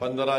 15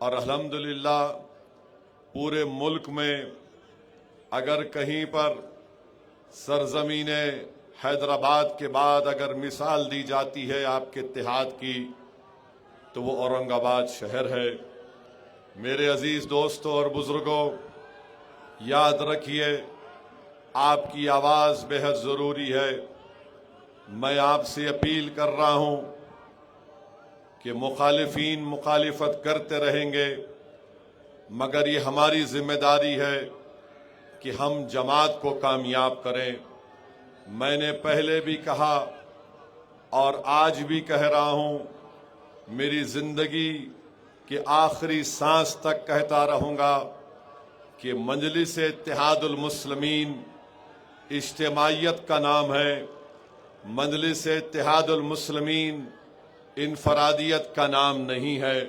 اور الحمدللہ پورے ملک میں اگر کہیں پر سرزمین حیدرآباد کے بعد اگر مثال دی جاتی ہے آپ کے اتحاد کی تو وہ اورنگ آباد شہر ہے۔ میرے عزیز دوستوں اور بزرگوں، یاد رکھیے آپ کی آواز بے حد ضروری ہے۔ میں آپ سے اپیل کر رہا ہوں کہ مخالفین مخالفت کرتے رہیں گے، مگر یہ ہماری ذمہ داری ہے کہ ہم جماعت کو کامیاب کریں۔ میں نے پہلے بھی کہا اور آج بھی کہہ رہا ہوں، میری زندگی کے آخری سانس تک کہتا رہوں گا کہ مجلس اتحاد المسلمین اجتماعیت کا نام ہے۔ مجلس اتحاد المسلمین انفرادیت کا نام نہیں ہے۔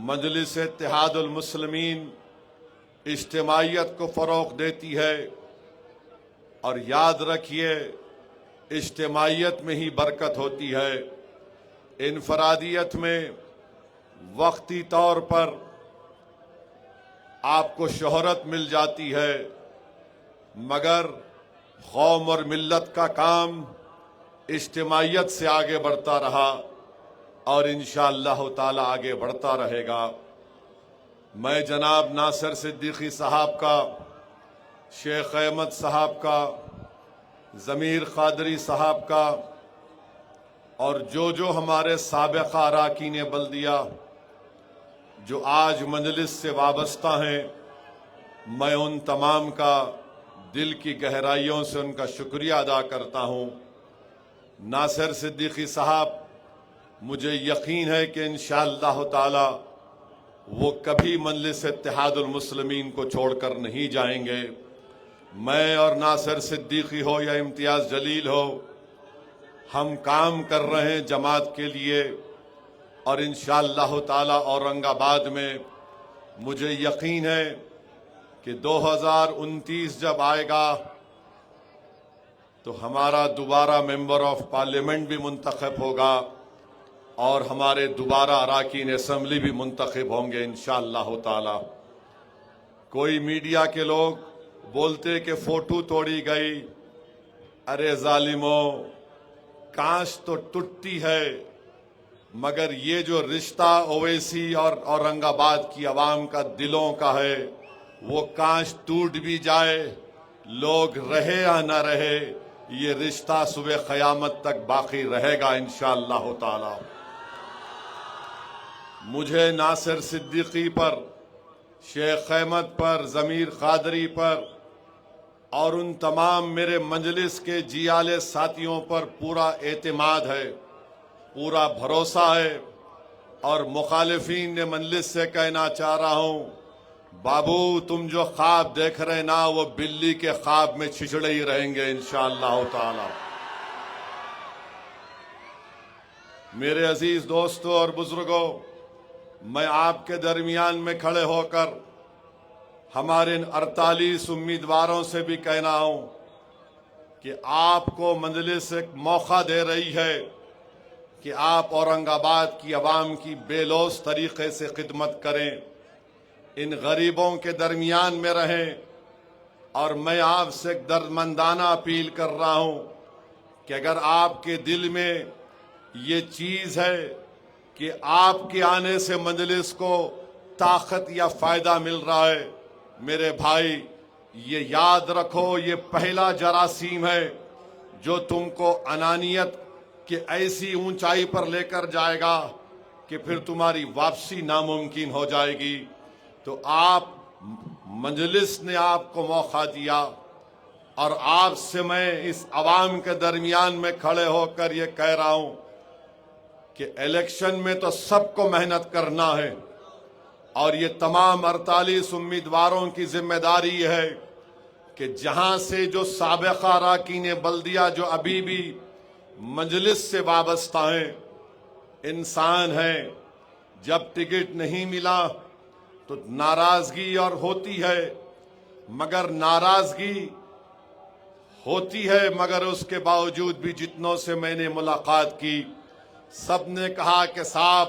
مجلس اتحاد المسلمین اجتماعیت کو فروغ دیتی ہے، اور یاد رکھیے اجتماعیت میں ہی برکت ہوتی ہے۔ انفرادیت میں وقتی طور پر آپ کو شہرت مل جاتی ہے، مگر قوم اور ملت کا کام اجتماعیت سے آگے بڑھتا رہا اور انشاءاللہ تعالی آگے بڑھتا رہے گا۔ میں جناب ناصر صدیقی صاحب کا، شیخ احمد صاحب کا، ضمیر قادری صاحب کا اور جو ہمارے سابقہ اراکین بلدیہ جو آج مجلس سے وابستہ ہیں، میں ان تمام کا دل کی گہرائیوں سے ان کا شکریہ ادا کرتا ہوں۔ ناصر صدیقی صاحب، مجھے یقین ہے کہ انشاءاللہ تعالی وہ کبھی مجلس اتحاد المسلمین کو چھوڑ کر نہیں جائیں گے۔ میں اور ناصر صدیقی ہو یا امتیاز جلیل ہو، ہم کام کر رہے ہیں جماعت کے لیے، اور انشاءاللہ تعالی اورنگ آباد میں مجھے یقین ہے کہ 2029 جب آئے گا تو ہمارا دوبارہ ممبر آف پارلیمنٹ بھی منتخب ہوگا اور ہمارے دوبارہ اراکین اسمبلی بھی منتخب ہوں گے انشاءاللہ تعالی۔ کوئی میڈیا کے لوگ بولتے کہ فوٹو توڑی گئی، ارے ظالموں، کانچ تو ٹوٹتی ہے، مگر یہ جو رشتہ اویسی اور اورنگ آباد کی عوام کا دلوں کا ہے، وہ کانچ ٹوٹ بھی جائے، لوگ رہے یا نہ رہے، یہ رشتہ صبح قیامت تک باقی رہے گا انشاءاللہ تعالی۔ مجھے ناصر صدیقی پر، شیخ احمد پر، ضمیر قادری پر اور ان تمام میرے مجلس کے جیالے ساتھیوں پر پورا اعتماد ہے، پورا بھروسہ ہے، اور مخالفین نے مجلس سے کہنا چاہ رہا ہوں، بابو تم جو خواب دیکھ رہے نا وہ بلی کے خواب میں چھچڑے ہی رہیں گے انشاءاللہ تعالی۔ میرے عزیز دوستوں اور بزرگوں، میں آپ کے درمیان میں کھڑے ہو کر ہمارے ان 48 امیدواروں سے بھی کہنا ہوں کہ آپ کو مجلس ایک موقع دے رہی ہے کہ آپ اورنگ آباد کی عوام کی بے لوث طریقے سے خدمت کریں، ان غریبوں کے درمیان میں رہیں، اور میں آپ سے ایک دردمندانہ اپیل کر رہا ہوں کہ اگر آپ کے دل میں یہ چیز ہے کہ آپ کے آنے سے مجلس کو طاقت یا فائدہ مل رہا ہے، میرے بھائی یہ یاد رکھو، یہ پہلا جراثیم ہے جو تم کو انانیت کے ایسی اونچائی پر لے کر جائے گا کہ پھر تمہاری واپسی ناممکن ہو جائے گی۔ تو آپ، مجلس نے آپ کو موقع دیا، اور آپ سے میں اس عوام کے درمیان میں کھڑے ہو کر یہ کہہ رہا ہوں کہ الیکشن میں تو سب کو محنت کرنا ہے، اور یہ تمام 48 امیدواروں کی ذمہ داری ہے کہ جہاں سے جو سابقہ اراکین بلدیہ جو ابھی بھی مجلس سے وابستہ ہیں، انسان ہیں، جب ٹکٹ نہیں ملا تو ناراضگی اور ہوتی ہے، مگر ناراضگی ہوتی ہے، مگر اس کے باوجود بھی جتنوں سے میں نے ملاقات کی، سب نے کہا کہ صاحب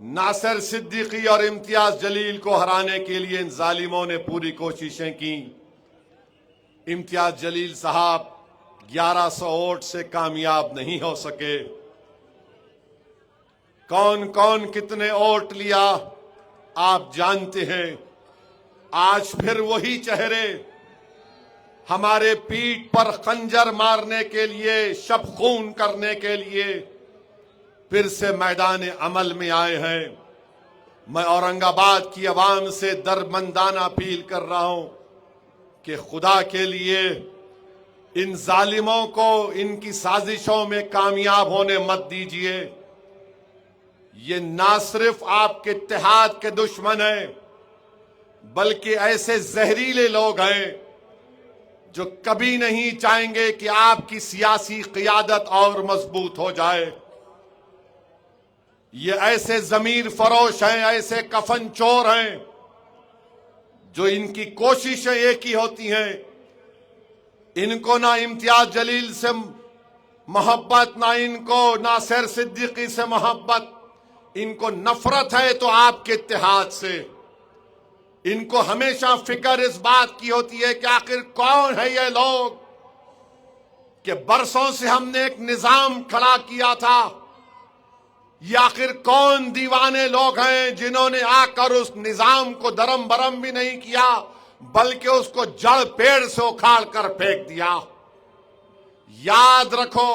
ناصر صدیقی اور امتیاز جلیل کو ہرانے کے لیے ان ظالموں نے پوری کوششیں کی۔ امتیاز جلیل صاحب 1100 ووٹ سے کامیاب نہیں ہو سکے۔ کون کون کتنے ووٹ لیا آپ جانتے ہیں۔ آج پھر وہی چہرے ہمارے پیٹھ پر خنجر مارنے کے لیے، شب خون کرنے کے لیے پھر سے میدان عمل میں آئے ہیں۔ میں اورنگ آباد کی عوام سے درمندانہ اپیل کر رہا ہوں کہ خدا کے لیے ان ظالموں کو ان کی سازشوں میں کامیاب ہونے مت دیجیے۔ یہ نہ صرف آپ کے اتحاد کے دشمن ہیں، بلکہ ایسے زہریلے لوگ ہیں جو کبھی نہیں چاہیں گے کہ آپ کی سیاسی قیادت اور مضبوط ہو جائے۔ یہ ایسے ضمیر فروش ہیں، ایسے کفن چور ہیں جو ان کی کوششیں ایک ہی ہوتی ہیں، ان کو نہ امتیاز جلیل سے محبت، نہ ان کو ناصر صدیقی سے محبت، ان کو نفرت ہے تو آپ کے اتحاد سے۔ ان کو ہمیشہ فکر اس بات کی ہوتی ہے کہ آخر کون ہے یہ لوگ کہ برسوں سے ہم نے ایک نظام کھڑا کیا تھا، یہ آخر کون دیوانے لوگ ہیں جنہوں نے آ کر اس نظام کو درم برم بھی نہیں کیا بلکہ اس کو جڑ پیڑ سے اکھاڑ کر پھینک دیا۔ یاد رکھو،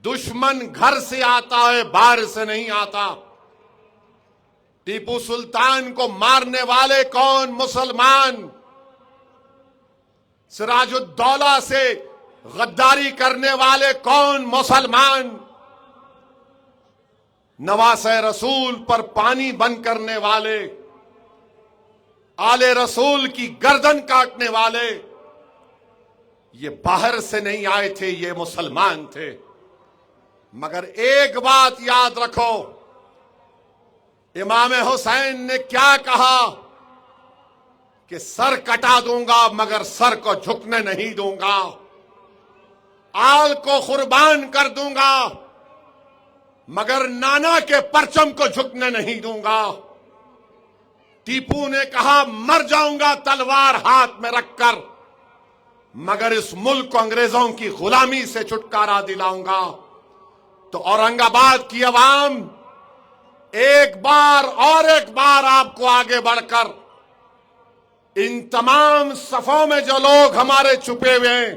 دشمن گھر سے آتا ہے، باہر سے نہیں آتا۔ ٹیپو سلطان کو مارنے والے کون؟ مسلمان۔ سراج الدولہ سے غداری کرنے والے کون؟ مسلمان۔ نواسہ رسول پر پانی بند کرنے والے، آل رسول کی گردن کاٹنے والے، یہ باہر سے نہیں آئے تھے، یہ مسلمان تھے۔ مگر ایک بات یاد رکھو، امام حسین نے کیا کہا کہ سر کٹا دوں گا مگر سر کو جھکنے نہیں دوں گا، آل کو قربان کر دوں گا مگر نانا کے پرچم کو جھکنے نہیں دوں گا۔ ٹیپو نے کہا مر جاؤں گا تلوار ہاتھ میں رکھ کر مگر اس ملک کو انگریزوں کی غلامی سے چھٹکارا دلاؤں گا۔ تو اورنگ آباد کی عوام ایک بار اور ایک بار آپ کو آگے بڑھ کر ان تمام صفوں میں جو لوگ ہمارے چھپے ہوئے ہیں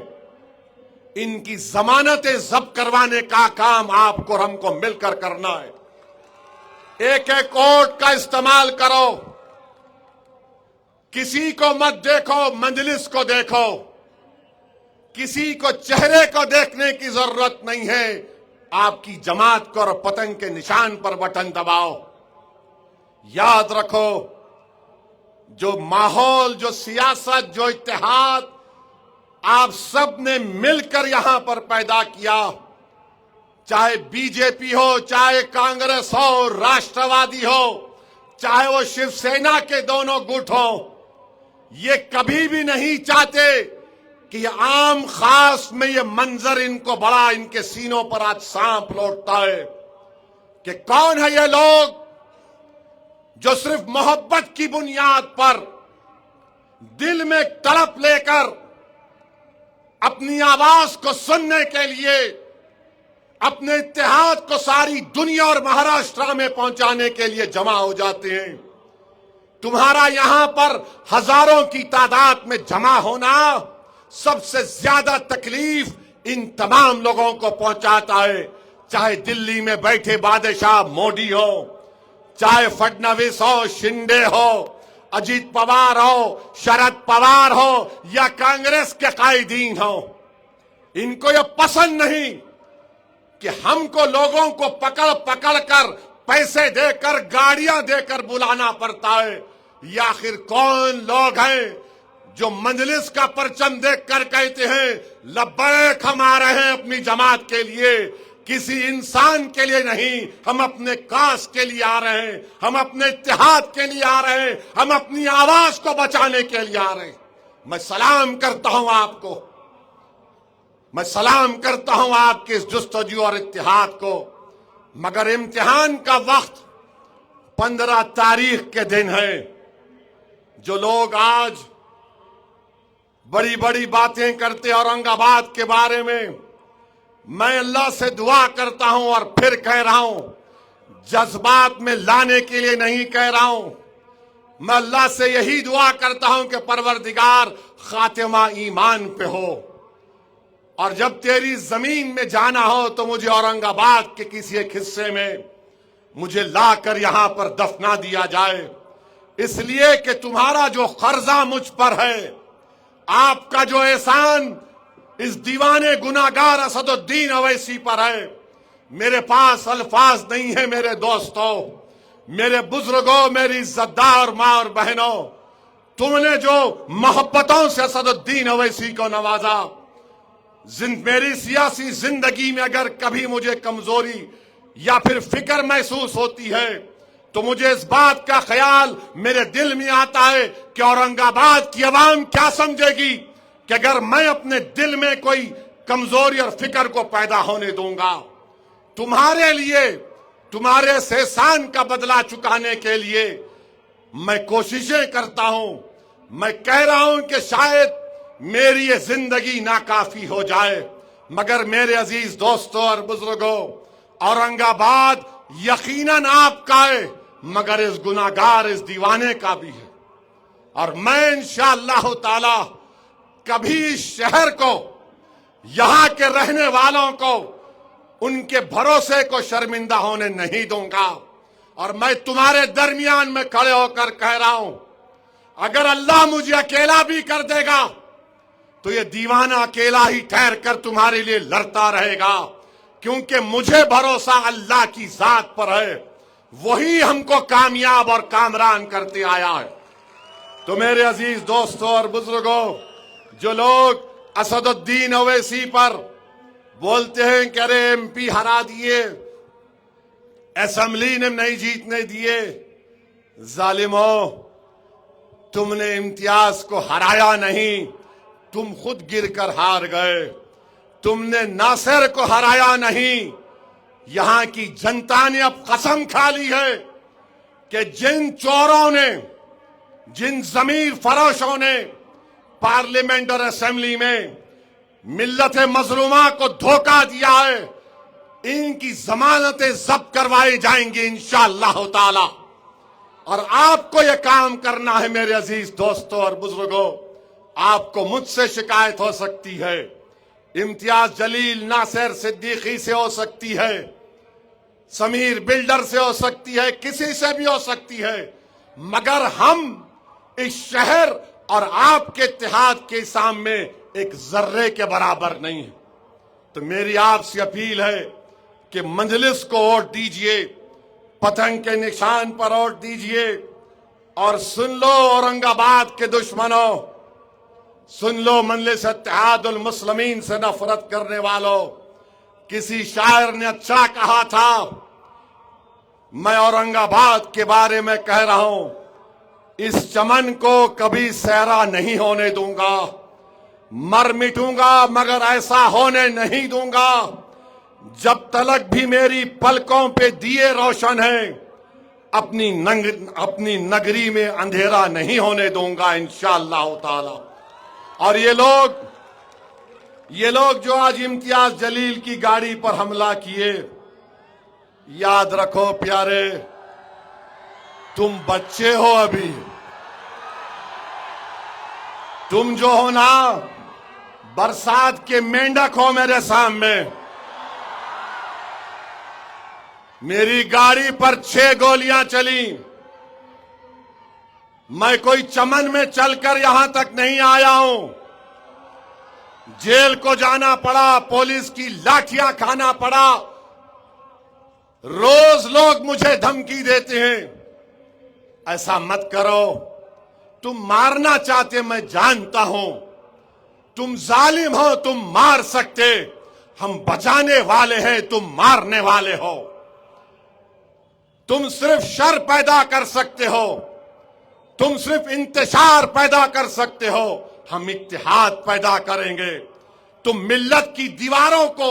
ان کی ضمانتیں ضبط کروانے کا کام آپ کو اور ہم کو مل کر کرنا ہے۔ ایک ایک ووٹ کا استعمال کرو، کسی کو مت دیکھو، مجلس کو دیکھو، کسی کو چہرے کو دیکھنے کی ضرورت نہیں ہے، آپ کی جماعت کو اور پتنگ کے نشان پر بٹن دباؤ۔ یاد رکھو، جو ماحول، جو سیاست، جو اتحاد آپ سب نے مل کر یہاں پر پیدا کیا، چاہے بی جے پی ہو، چاہے کانگریس ہو، راشٹروادی ہو، چاہے وہ شیو سینا کے دونوں گٹ ہوں، یہ کبھی بھی نہیں چاہتے کہ یہ عام خاص میں یہ منظر ان کو بڑا، ان کے سینوں پر آج سانپ لوٹتا ہے کہ کون ہے یہ لوگ جو صرف محبت کی بنیاد پر دل میں تڑپ لے کر اپنی آواز کو سننے کے لیے اپنے اتحاد کو ساری دنیا اور مہاراشٹر میں پہنچانے کے لیے جمع ہو جاتے ہیں۔ تمہارا یہاں پر ہزاروں کی تعداد میں جمع ہونا سب سے زیادہ تکلیف ان تمام لوگوں کو پہنچاتا ہے، چاہے دلی میں بیٹھے بادشاہ مودی ہو، چاہے فڈنویس ہو، شنڈے ہو، اجیت پوار ہو، شرد پوار ہو یا کانگریس کے قائدین ہو۔ ان کو یہ پسند نہیں کہ ہم کو لوگوں کو پکڑ پکڑ کر پیسے دے کر، گاڑیاں دے کر بلانا پڑتا ہے۔ یہ آخر کون لوگ ہیں جو مجلس کا پرچم دیکھ کر کہتے ہیں لبیک ہم آ رہے ہیں اپنی جماعت کے لیے، کسی انسان کے لیے نہیں، ہم اپنے کاس کے لیے آ رہے ہیں، ہم اپنے اتحاد کے لیے آ رہے ہیں، ہم اپنی آواز کو بچانے کے لیے آ رہے ہیں۔ میں سلام کرتا ہوں آپ کو، میں سلام کرتا ہوں آپ کے اس جستجو اور اتحاد کو مگر امتحان کا وقت 15 تاریخ کے دن ہے. جو لوگ آج بڑی بڑی باتیں کرتے اورنگ آباد کے بارے میں اللہ سے دعا کرتا ہوں اور پھر کہہ رہا ہوں، جذبات میں لانے کے لیے نہیں کہہ رہا ہوں. میں اللہ سے یہی دعا کرتا ہوں کہ پروردگار خاتمہ ایمان پہ ہو، اور جب تیری زمین میں جانا ہو تو مجھے اورنگ آباد کے کسی ایک حصے میں مجھے لا کر یہاں پر دفنا دیا جائے، اس لیے کہ تمہارا جو قرضہ مجھ پر ہے، آپ کا جو احسان اس دیوانے گناہگار اسد الدین اویسی پر ہے. میرے پاس الفاظ نہیں ہیں میرے دوستوں، میرے بزرگوں، میری عزت دار ماں اور بہنوں. تم نے جو محبتوں سے اسد الدین اویسی کو نوازا، میری سیاسی زندگی میں اگر کبھی مجھے کمزوری یا پھر فکر محسوس ہوتی ہے تو مجھے اس بات کا خیال میرے دل میں آتا ہے کہ اورنگ آباد کی عوام کیا سمجھے گی کہ اگر میں اپنے دل میں کوئی کمزوری اور فکر کو پیدا ہونے دوں گا. تمہارے لیے، تمہارے اس احسان کا بدلہ چکانے کے لیے میں کوششیں کرتا ہوں. میں کہہ رہا ہوں کہ شاید میری یہ زندگی ناکافی ہو جائے، مگر میرے عزیز دوستوں اور بزرگوں، اورنگ آباد یقیناً آپ کا ہے، مگر اس گناہگار، اس دیوانے کا بھی ہے. اور میں انشاءاللہ تعالی کبھی اس شہر کو، یہاں کے رہنے والوں کو، ان کے بھروسے کو شرمندہ ہونے نہیں دوں گا. اور میں تمہارے درمیان میں کھڑے ہو کر کہہ رہا ہوں، اگر اللہ مجھے اکیلا بھی کر دے گا تو یہ دیوانہ اکیلا ہی ٹھہر کر تمہارے لیے لڑتا رہے گا، کیونکہ مجھے بھروسہ اللہ کی ذات پر ہے، وہی ہم کو کامیاب اور کامران کرتے آیا ہے. تو میرے عزیز دوستوں اور بزرگوں، جو لوگ اسد الدین اویسی پر بولتے ہیں کہ ارے ایم پی ہرا دیے، اسمبلی نے نہیں جیتنے دیے، ظالموں، تم نے امتیاز کو ہرایا نہیں، تم خود گر کر ہار گئے. تم نے ناصر کو ہرایا نہیں. یہاں کی جنتا نے اب قسم کھا لی ہے کہ جن چوروں نے، جن ضمیر فروشوں نے پارلیمنٹ اور اسمبلی میں ملت مظلومہ کو دھوکہ دیا ہے، ان کی ضمانتیں ضبط کروائی جائیں گی انشاءاللہ تعالی. اور آپ کو یہ کام کرنا ہے میرے عزیز دوستوں اور بزرگوں. آپ کو مجھ سے شکایت ہو سکتی ہے، امتیاز جلیل، ناصر صدیقی سے ہو سکتی ہے، سمیر بلڈر سے ہو سکتی ہے، کسی سے بھی ہو سکتی ہے، مگر ہم اس شہر اور آپ کے اتحاد کے سامنے ایک ذرے کے برابر نہیں ہیں. تو میری آپ سے اپیل ہے کہ مجلس کو ووٹ دیجئے، پتنگ کے نشان پر ووٹ دیجئے. اور سن لو اورنگ آباد کے دشمنوں، سن لو مجلس اتحاد المسلمین سے نفرت کرنے والوں، کسی شاعر نے اچھا کہا تھا، میں اورنگ آباد کے بارے میں کہہ رہا ہوں، اس چمن کو کبھی صحرا نہیں ہونے دوں گا، مر مٹوں گا مگر ایسا ہونے نہیں دوں گا. جب تلک بھی میری پلکوں پہ دیے روشن ہیں، اپنی نگری میں اندھیرا نہیں ہونے دوں گا انشاءاللہ تعالی. اور یہ لوگ جو آج امتیاز جلیل کی گاڑی پر حملہ کیے، یاد رکھو پیارے، تم بچے ہو ابھی. تم جو ہو نا، برسات کے مینڈک ہو میرے سامنے. میری گاڑی پر 6 گولیاں چلی. میں کوئی چمن میں چل کر یہاں تک نہیں آیا ہوں. جیل کو جانا پڑا، پولیس کی لاٹھیاں کھانا پڑا. روز لوگ مجھے دھمکی دیتے ہیں، ایسا مت کرو، تم مارنا چاہتے میں جانتا ہوں، تم ظالم ہو، تم مار سکتے، ہم بچانے والے ہیں، تم مارنے والے ہو. تم صرف شر پیدا کر سکتے ہو، تم صرف انتشار پیدا کر سکتے ہو، ہم اتحاد پیدا کریں گے. تم ملت کی دیواروں کو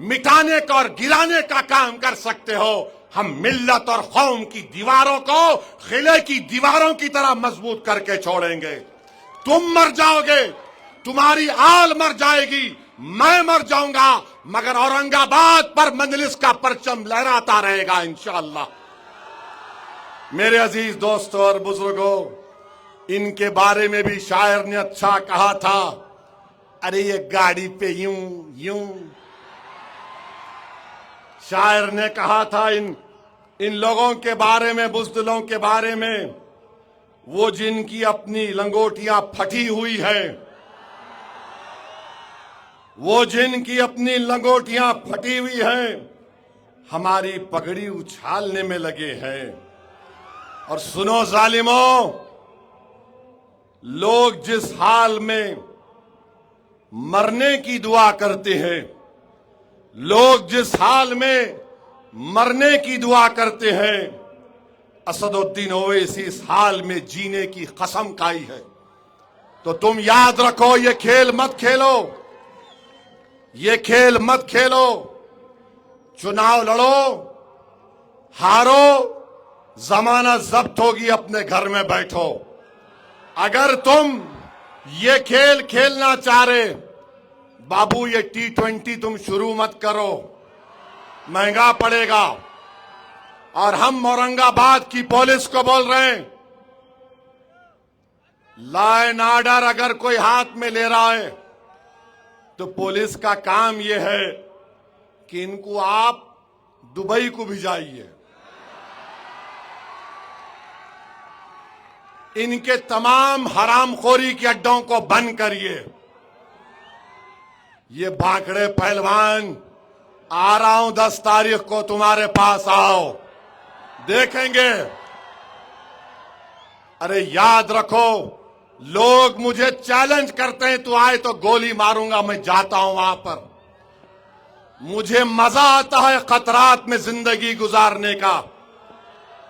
مٹانے کا اور گرانے کا کام کر سکتے ہو، ہم ملت اور قوم کی دیواروں کو قلعے کی دیواروں کی طرح مضبوط کر کے چھوڑیں گے۔ تم مر جاؤ گے، تمہاری آل مر جائے گی، میں مر جاؤں گا، مگر اورنگ آباد پر مجلس کا پرچم لہراتا رہے گا انشاءاللہ۔ میرے عزیز دوستوں اور بزرگوں، ان کے بارے میں بھی شاعر نے اچھا کہا تھا، ارے یہ گاڑی پہ یوں یوں۔ شاعر نے کہا تھا ان لوگوں کے بارے میں، بزدلوں کے بارے میں، وہ جن کی اپنی لنگوٹیاں پھٹی ہوئی ہے، وہ جن کی اپنی لنگوٹیاں پھٹی ہوئی ہیں، ہماری پگڑی اچھالنے میں لگے ہیں۔ اور سنو ظالموں، لوگ جس حال میں مرنے کی دعا کرتے ہیں، لوگ جس حال میں مرنے کی دعا کرتے ہیں، اسد الدین اویسی اس حال میں جینے کی قسم کھائی ہے۔ تو تم یاد رکھو، یہ کھیل مت کھیلو، یہ کھیل مت کھیلو۔ چناؤ لڑو، ہارو، ضمانت ضبط ہوگی، اپنے گھر میں بیٹھو۔ اگر تم یہ کھیل کھیلنا چاہ رہے، بابو یہ T20 تم شروع مت کرو، مہنگا پڑے گا۔ اور ہم اورنگ آباد کی پولیس کو بول رہے ہیں، لا اینڈ آرڈر اگر کوئی ہاتھ میں لے رہا ہے تو پولیس کا کام یہ ہے کہ ان کو آپ دبئی کو بھیجائیے، ان کے تمام حرام خوری کے اڈوں کو بند کریے۔ یہ بھاکڑے پہلوان، آ رہا ہوں 10 تاریخ کو تمہارے پاس، آؤ دیکھیں گے۔ ارے یاد رکھو، لوگ مجھے چیلنج کرتے ہیں، تو آئے تو گولی ماروں گا، میں جاتا ہوں وہاں پر۔ مجھے مزہ آتا ہے خطرات میں زندگی گزارنے کا،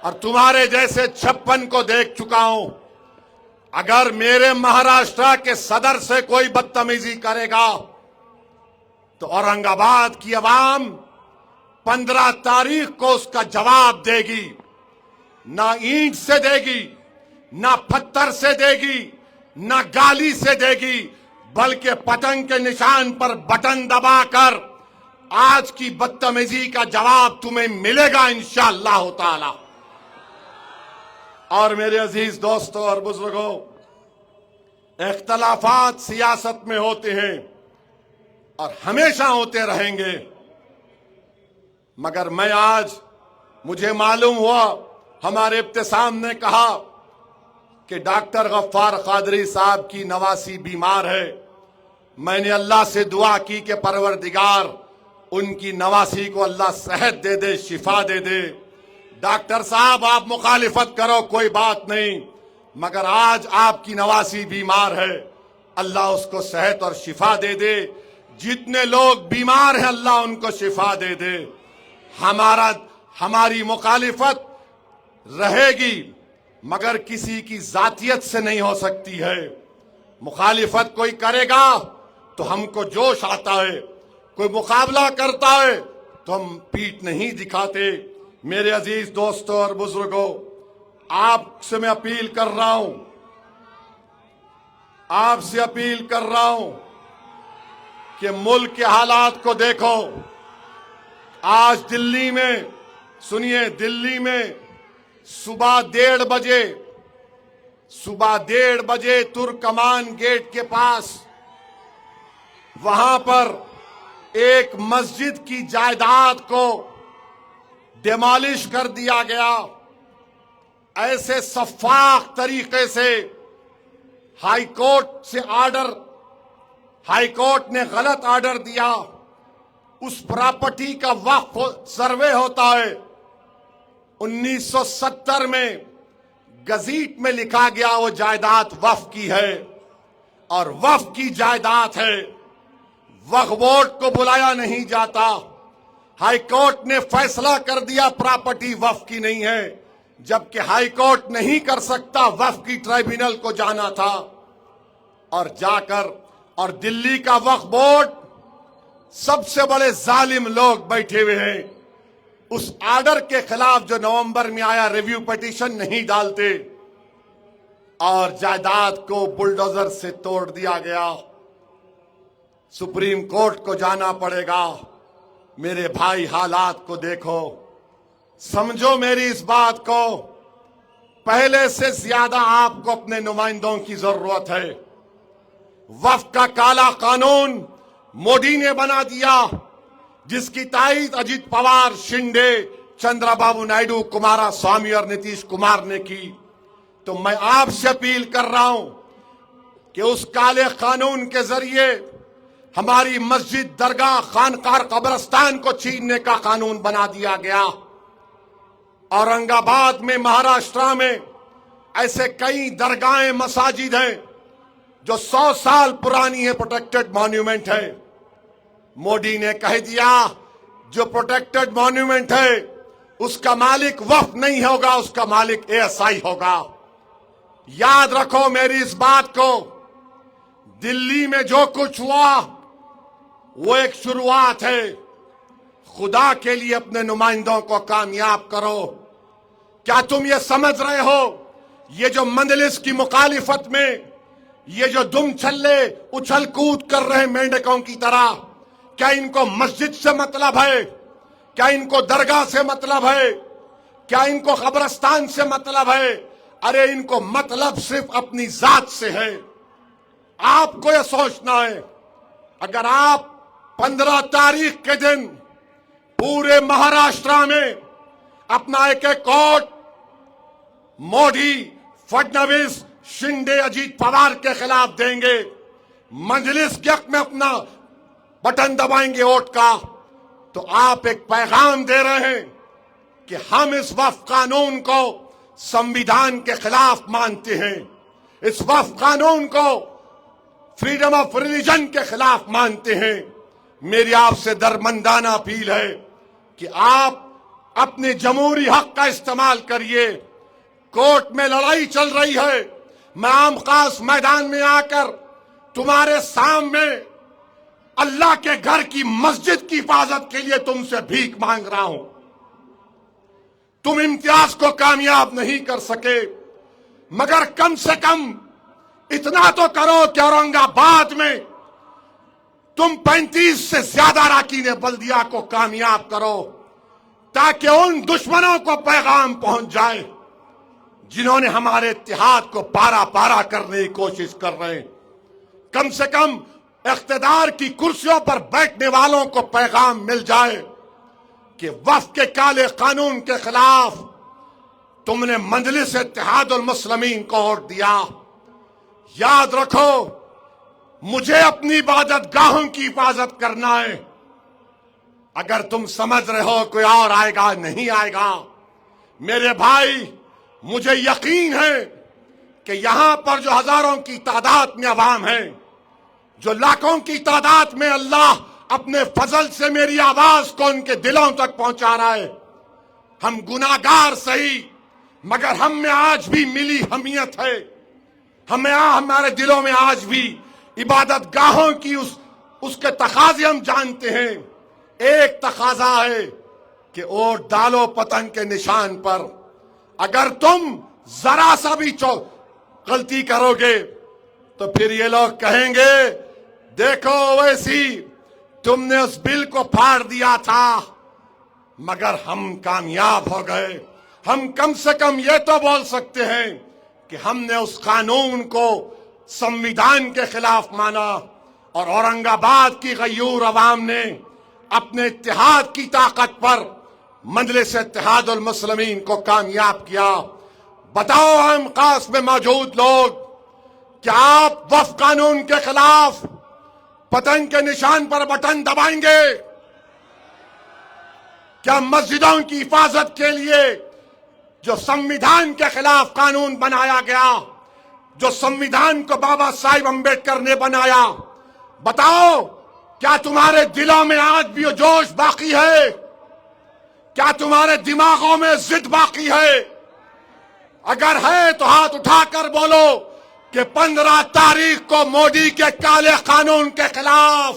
اور تمہارے جیسے 56 کو دیکھ چکا ہوں۔ اگر میرے مہاراشٹر کے صدر سے کوئی بدتمیزی کرے گا تو اورنگ آباد کی عوام 15 تاریخ کو اس کا جواب دے گی۔ نہ اینٹ سے دے گی، نہ پتھر سے دے گی، نہ گالی سے دے گی، بلکہ پتنگ کے نشان پر بٹن دبا کر آج کی بدتمیزی کا جواب تمہیں ملے گا انشاءاللہ تعالی۔ اور میرے عزیز دوستوں اور بزرگوں، اختلافات سیاست میں ہوتے ہیں اور ہمیشہ ہوتے رہیں گے، مگر مجھے معلوم ہوا، ہمارے ابتسام نے کہا کہ ڈاکٹر غفار قادری صاحب کی نواسی بیمار ہے۔ میں نے اللہ سے دعا کی کہ پروردگار ان کی نواسی کو اللہ صحت دے دے، شفا دے دے۔ ڈاکٹر صاحب آپ مخالفت کرو، کوئی بات نہیں، مگر آج آپ کی نواسی بیمار ہے، اللہ اس کو صحت اور شفا دے دے۔ جتنے لوگ بیمار ہیں اللہ ان کو شفا دے دے۔ ہماری مخالفت رہے گی، مگر کسی کی ذاتیت سے نہیں ہو سکتی ہے۔ مخالفت کوئی کرے گا تو ہم کو جوش آتا ہے، کوئی مقابلہ کرتا ہے تو ہم پیٹھ نہیں دکھاتے۔ میرے عزیز دوستوں اور بزرگوں، آپ سے میں اپیل کر رہا ہوں، آپ سے اپیل کر رہا ہوں کہ ملک کے حالات کو دیکھو۔ آج دلی میں، سنیے، دلی میں صبح 1:30 بجے ترکمان گیٹ کے پاس، وہاں پر ایک مسجد کی جائیداد کو ڈیمالش کر دیا گیا۔ ایسے شفاف طریقے سے ہائی کورٹ نے غلط آرڈر دیا۔ اس پراپرٹی کا وقف سروے ہوتا ہے، 1970 میں گزیٹ میں لکھا گیا وہ جائیداد وقف کی ہے، اور وقف کی جائیداد ہے، وقف بورڈ کو بلایا نہیں جاتا۔ ہائی کورٹ نے فیصلہ کر دیا پراپرٹی وقف کی نہیں ہے، جبکہ ہائی کورٹ نہیں کر سکتا، وقف کی ٹرائبیونل کو جانا تھا، اور جا کر، اور دلی کا وقف بورڈ سب سے بڑے ظالم لوگ بیٹھے ہوئے ہیں، اس آرڈر کے خلاف جو نومبر میں آیا ریویو پٹیشن نہیں ڈالتے اور جائیداد کو بلڈوزر سے توڑ دیا گیا، سپریم کورٹ کو جانا پڑے گا۔ میرے بھائی حالات کو دیکھو، سمجھو میری اس بات کو، پہلے سے زیادہ آپ کو اپنے نمائندوں کی ضرورت ہے۔ وفد کا کالا قانون مودی نے بنا دیا، جس کی تائید اجیت پوار، شنڈے، چندرا بابو نائیڈو، کمارا سوامی اور نتیش کمار نے کی۔ تو میں آپ سے اپیل کر رہا ہوں کہ اس کالے قانون کے ذریعے ہماری مسجد، درگاہ، خانقاہ، قبرستان کو چھیننے کا قانون بنا دیا گیا۔ اورنگ آباد میں، مہاراشٹرا میں ایسے کئی درگاہیں، مساجد ہیں جو 100 سال پرانی ہے، پروٹیکٹڈ مانیومنٹ ہے۔ مودی نے کہہ دیا جو پروٹیکٹڈ مانیومنٹ ہے اس کا مالک وقف نہیں ہوگا، اس کا مالک ASI ہوگا۔ یاد رکھو میری اس بات کو، دلی میں جو کچھ ہوا وہ ایک شروعات ہے۔ خدا کے لیے اپنے نمائندوں کو کامیاب کرو۔ کیا تم یہ سمجھ رہے ہو یہ جو مجلس کی مخالفت میں یہ جو دم چھلے اچھل کود کر رہے مینڈکوں کی طرح، کیا ان کو مسجد سے مطلب ہے؟ کیا ان کو درگاہ سے مطلب ہے؟ کیا ان کو قبرستان سے مطلب ہے؟ ارے ان کو مطلب صرف اپنی ذات سے ہے۔ آپ کو یہ سوچنا ہے، اگر آپ 15 تاریخ کے دن پورے مہاراشٹرا میں اپنا ایک کوٹ مودی، فڈنویس، شنڈے، اجیت پوار کے خلاف دیں گے، مجلس کے حق میں اپنا بٹن دبائیں گے ووٹ کا، تو آپ ایک پیغام دے رہے ہیں کہ ہم اس وفد قانون کو سمویدھان کے خلاف مانتے ہیں، اس وفد قانون کو فریڈم آف ریلیجن کے خلاف مانتے ہیں۔ میری آپ سے درمندانہ اپیل ہے کہ آپ اپنے جمہوری حق کا استعمال کریے۔ کورٹ میں لڑائی چل رہی ہے، میں عام خاص میدان میں آ کر تمہارے سامنے اللہ کے گھر کی مسجد کی حفاظت کے لیے تم سے بھیک مانگ رہا ہوں۔ تم امتیاز کو کامیاب نہیں کر سکے، مگر کم سے کم اتنا تو کرو کہ اورنگ آباد میں تم 35 سے زیادہ اراکین بلدیہ کو کامیاب کرو، تاکہ ان دشمنوں کو پیغام پہنچ جائے جنہوں نے ہمارے اتحاد کو پارا پارا کرنے کی کوشش کر رہے ہیں۔ کم سے کم اقتدار کی کرسیوں پر بیٹھنے والوں کو پیغام مل جائے کہ وفد کے کالے قانون کے خلاف تم نے مجلس اتحاد المسلمین کو ووٹ دیا۔ یاد رکھو، مجھے اپنی عبادت گاہوں کی حفاظت کرنا ہے۔ اگر تم سمجھ رہے ہو کوئی اور آئے گا، نہیں آئے گا، میرے بھائی مجھے یقین ہے کہ یہاں پر جو ہزاروں کی تعداد میں عوام ہے، جو لاکھوں کی تعداد میں اللہ اپنے فضل سے میری آواز کو ان کے دلوں تک پہنچا رہا ہے۔ ہم گناہگار صحیح، مگر ہم میں آج بھی ملی حمیت ہے، ہمارے دلوں میں آج بھی عبادت گاہوں کی اس کے تقاضے ہم جانتے ہیں۔ ایک تقاضا ہے کہ ووٹ ڈالو پتنگ کے نشان پر۔ اگر تم ذرا سا بھی غلطی کرو گے تو پھر یہ لوگ کہیں گے دیکھو ویسی تم نے اس بل کو پھاڑ دیا تھا، مگر ہم کامیاب ہو گئے۔ ہم کم سے کم یہ تو بول سکتے ہیں کہ ہم نے اس قانون کو سمویدھان کے خلاف مانا، اور اورنگ آباد کی غیور عوام نے اپنے اتحاد کی طاقت پر مجلس اتحاد المسلمین کو کامیاب کیا۔ بتاؤ ہم خاص میں موجود لوگ، کیا آپ وفد قانون کے خلاف پتنگ کے نشان پر بٹن دبائیں گے؟ کیا مسجدوں کی حفاظت کے لیے جو سمویدھان کے خلاف قانون بنایا گیا، جو سمویدھان کو بابا صاحب امبیڈکر نے بنایا، بتاؤ کیا تمہارے دلوں میں آج بھی وہ جوش باقی ہے؟ کیا تمہارے دماغوں میں ضد باقی ہے؟ اگر ہے تو ہاتھ اٹھا کر بولو کہ 15 تاریخ کو مودی کے کالے قانون کے خلاف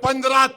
15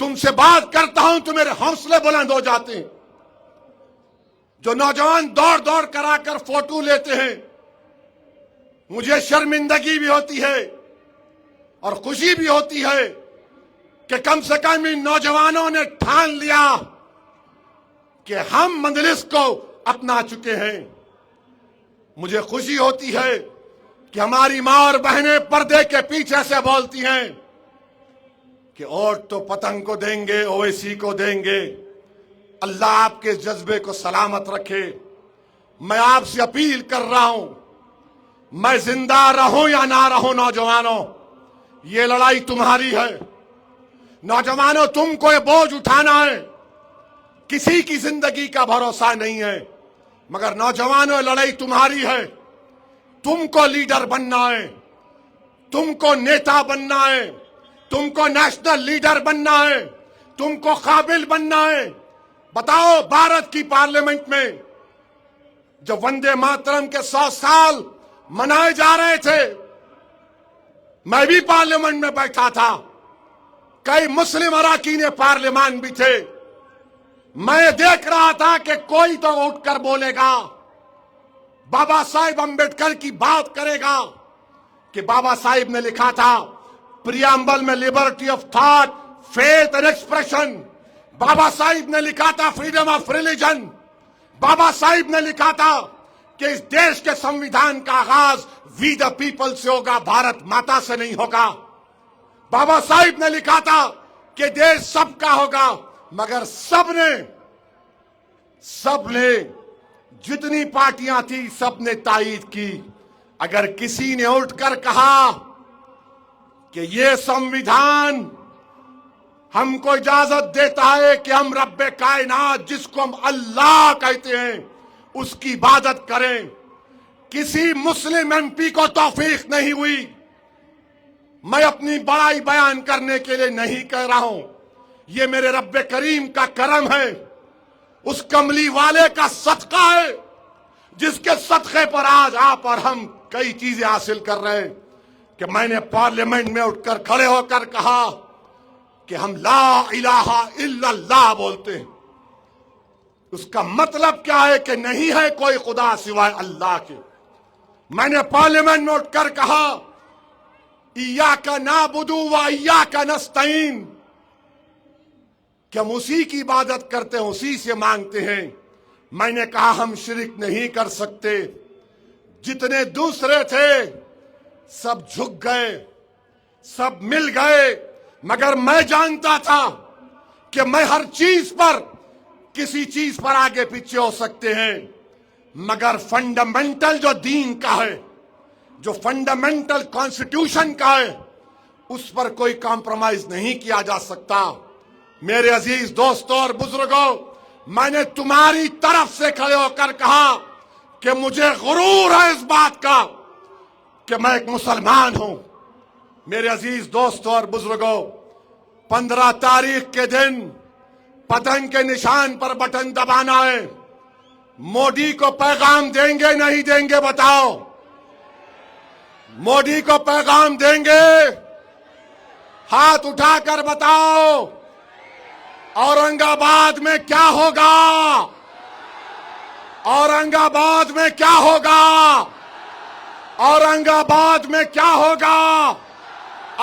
تم سے بات کرتا ہوں تو میرے حوصلے بلند ہو جاتے ہیں. جو نوجوان دوڑ دوڑ کرا کر فوٹو لیتے ہیں, مجھے شرمندگی بھی ہوتی ہے اور خوشی بھی ہوتی ہے کہ کم سے کم ان نوجوانوں نے ٹھان لیا کہ ہم مجلس کو اپنا چکے ہیں. مجھے خوشی ہوتی ہے کہ ہماری ماں اور بہنیں پردے کے پیچھے سے بولتی ہیں کہ ووٹ تو پتنگ کو دیں گے, اویسی کو دیں گے. اللہ آپ کے جذبے کو سلامت رکھے. میں آپ سے اپیل کر رہا ہوں, میں زندہ رہوں یا نہ رہوں نوجوانوں, یہ لڑائی تمہاری ہے. نوجوانوں, تم کو یہ بوجھ اٹھانا ہے. کسی کی زندگی کا بھروسہ نہیں ہے, مگر نوجوانوں لڑائی تمہاری ہے. تم کو لیڈر بننا ہے, تم کو نیتا بننا ہے, تم کو نیشنل لیڈر بننا ہے, تم کو قابل بننا ہے. بتاؤ, بھارت کی پارلیمنٹ میں جب وندے ماترم کے 100 سال منائے جا رہے تھے, میں بھی پارلیمنٹ میں بیٹھا تھا. کئی مسلم اراکین پارلیمان بھی تھے. میں دیکھ رہا تھا کہ کوئی تو اٹھ کر بولے گا, بابا صاحب امبیڈکر کی بات کرے گا کہ بابا صاحب نے لکھا تھا پریامبل میں Liberty of thought, faith and expression. بابا صاحب نے لکھا تھا فریڈم آف ریلیجن. بابا صاحب نے لکھا تھا کہ اس دیش کے سمویدھان کا آغاز وی دا پیپل سے ہوگا, بھارت ماتا سے نہیں ہوگا. بابا صاحب نے لکھا تھا کہ دیش سب کا ہوگا, مگر سب نے جتنی پارٹیاں تھی سب نے تائید کی. اگر کسی نے اٹھ کر کہا کہ یہ سمویدھان ہم کو اجازت دیتا ہے کہ ہم رب کائنات, جس کو ہم اللہ کہتے ہیں, اس کی عبادت کریں, کسی مسلم ایم پی کو توفیق نہیں ہوئی. میں اپنی بڑائی بیان کرنے کے لیے نہیں کہہ رہا ہوں, یہ میرے رب کریم کا کرم ہے, اس کملی والے کا صدقہ ہے جس کے صدقے پر آج آپ اور ہم کئی چیزیں حاصل کر رہے ہیں. کہ میں نے پارلیمنٹ میں اٹھ کر کھڑے ہو کر کہا کہ ہم لا الہ الا اللہ بولتے ہیں. اس کا مطلب کیا ہے کہ نہیں ہے کوئی خدا سوائے اللہ کے. میں نے پارلیمنٹ میں اٹھ کر کہا ایاک نعبد و ایاک نستعین, کہ ہم اسی کی عبادت کرتے ہیں, اسی سے مانگتے ہیں. میں نے کہا ہم شرک نہیں کر سکتے. جتنے دوسرے تھے سب جھک گئے, سب مل گئے, مگر میں جانتا تھا کہ میں ہر چیز پر, کسی چیز پر آگے پیچھے ہو سکتے ہیں, مگر فنڈامنٹل جو دین کا ہے, جو فنڈامنٹل کانسٹیٹیوشن کا ہے, اس پر کوئی کمپرومائز نہیں کیا جا سکتا. میرے عزیز دوستوں اور بزرگوں, میں نے تمہاری طرف سے کھڑے ہو کر کہا کہ مجھے غرور ہے اس بات کا کہ میں ایک مسلمان ہوں. میرے عزیز دوستوں اور بزرگوں, 15 تاریخ کے دن پتنگ کے نشان پر بٹن دبانا ہے. مودی کو پیغام دیں گے نہیں دیں گے بتاؤ؟ مودی کو پیغام دیں گے؟ ہاتھ اٹھا کر بتاؤ. اورنگ آباد میں کیا ہوگا؟ اورنگ آباد میں کیا ہوگا؟ اورنگ آباد میں کیا ہوگا؟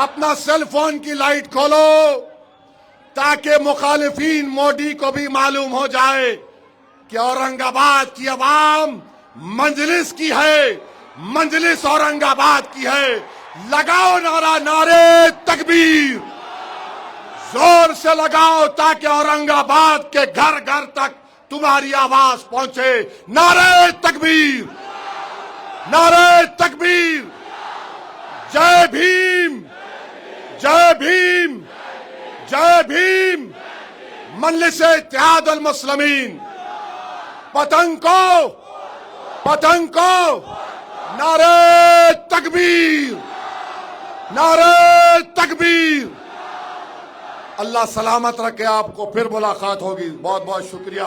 اپنا سیل فون کی لائٹ کھولو تاکہ مخالفین مودی کو بھی معلوم ہو جائے کہ اورنگ آباد کی عوام مجلس کی ہے, مجلس اورنگ آباد کی ہے. لگاؤ نعرہ, نعرے تکبیر, زور سے لگاؤ تاکہ اورنگ آباد کے گھر گھر تک تمہاری آواز پہنچے. نعرے تکبیر, نعرے تکبیر, جے بھیم, جے بھیم, جے بھیم. مجلس اتحاد المسلمین, پتنگ کو, پتنگ کو, نعرے تکبیر, نعرے تکبیر. اللہ سلامت رکھے آپ کو, پھر ملاقات ہوگی. بہت بہت شکریہ.